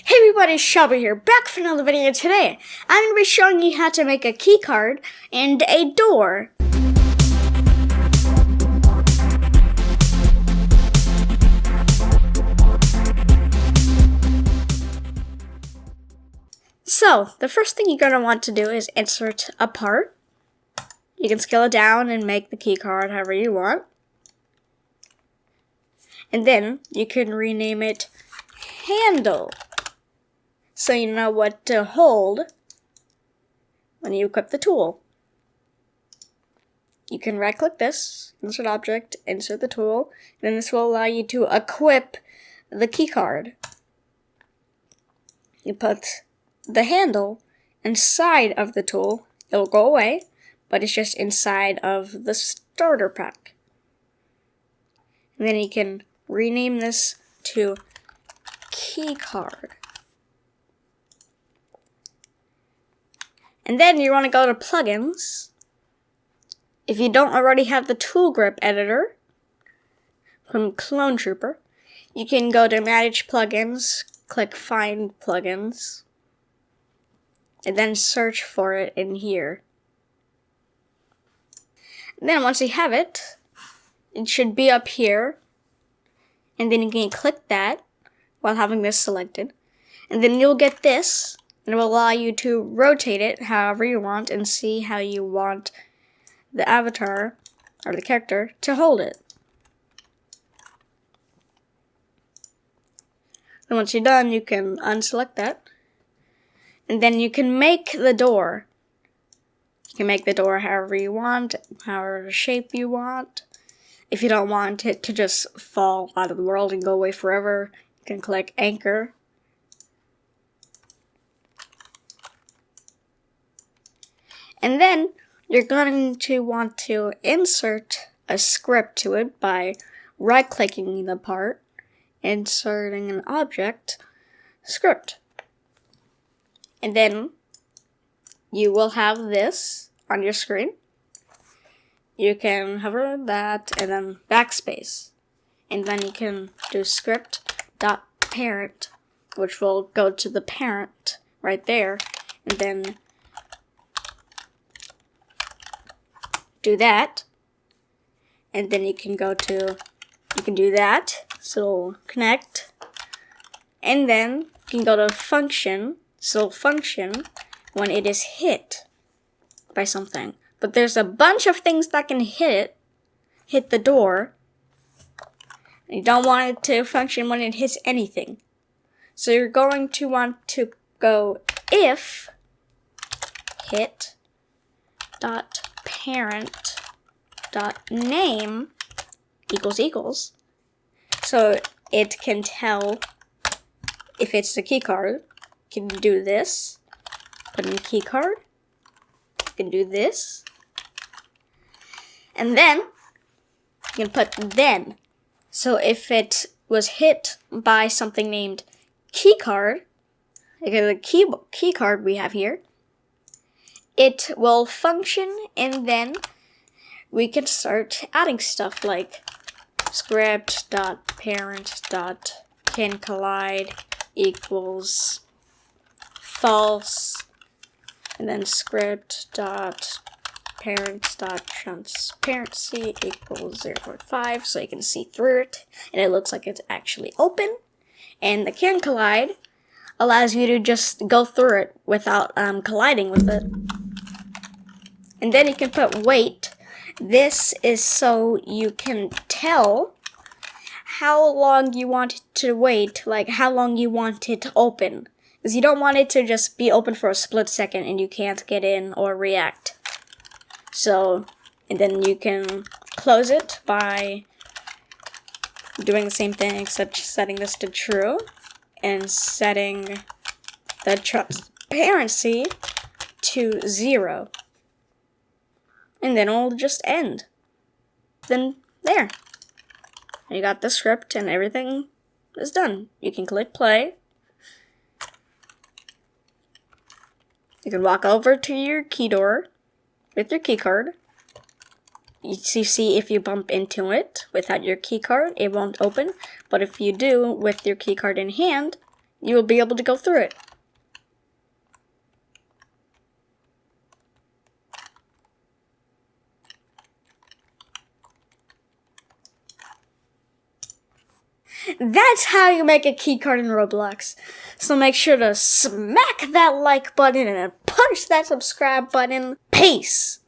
Hey everybody, Shabo here, back for another video. Today, I'm going to be showing you how to make a key card and a door. So, the first thing you're going to want to do is insert a part. You can scale it down and make the key card however you want. And then, you can rename it handle, so you know what to hold when you equip the tool. You can right click this, insert object, insert the tool, and then this will allow you to equip the key card. You put the handle inside of the tool. It'll go away, but it's just inside of the starter pack. And then you can rename this to key card. And then you want to go to plugins. If you don't already have the tool grip editor from Clone Trooper, you can go to manage plugins, click find plugins, and then search for it in here. And then once you have it, it should be up here. And then you can click that while having this selected. And then you'll get this. And it will allow you to rotate it however you want and see how you want the avatar or the character to hold it. And once you're done, you can unselect that. And then you can make the door. You can make the door however you want, however shape you want. If you don't want it to just fall out of the world and go away forever, you can click anchor. And then you're going to want to insert a script to it by right-clicking the part, inserting an object, script. And then you will have this on your screen. You can hover that and then backspace. And then you can do script.Parent, which will go to the parent right there. And then do that, and then you can do that, so connect, and then you can go to function, so function when it is hit by something. But there's a bunch of things that can hit the door, and you don't want it to function when it hits anything. So you're going to want to go if hit.Parent.Name equals, so it can tell if it's the key card. You can do this, put in key card, you can do this, and then you can put then. So if it was hit by something named key card, like the key card we have here, it will function, and then we can start adding stuff like script.Parent.CanCollide equals false, and then script.Parent.Transparency equals 0.5, so you can see through it, and it looks like it's actually open. And the CanCollide allows you to just go through it without colliding with it. And then you can put wait. This is so you can tell how long you want it to wait, like how long you want it to open. Because you don't want it to just be open for a split second and you can't get in or react. So, and then you can close it by doing the same thing except setting this to true and setting the transparency to 0. And then it'll just end. Then there. You got the script and everything is done. You can click play. You can walk over to your key door with your key card. You see if you bump into it without your key card, it won't open. But if you do with your key card in hand, you will be able to go through it. That's how you make a keycard in Roblox. So make sure to smack that like button and punch that subscribe button. Peace!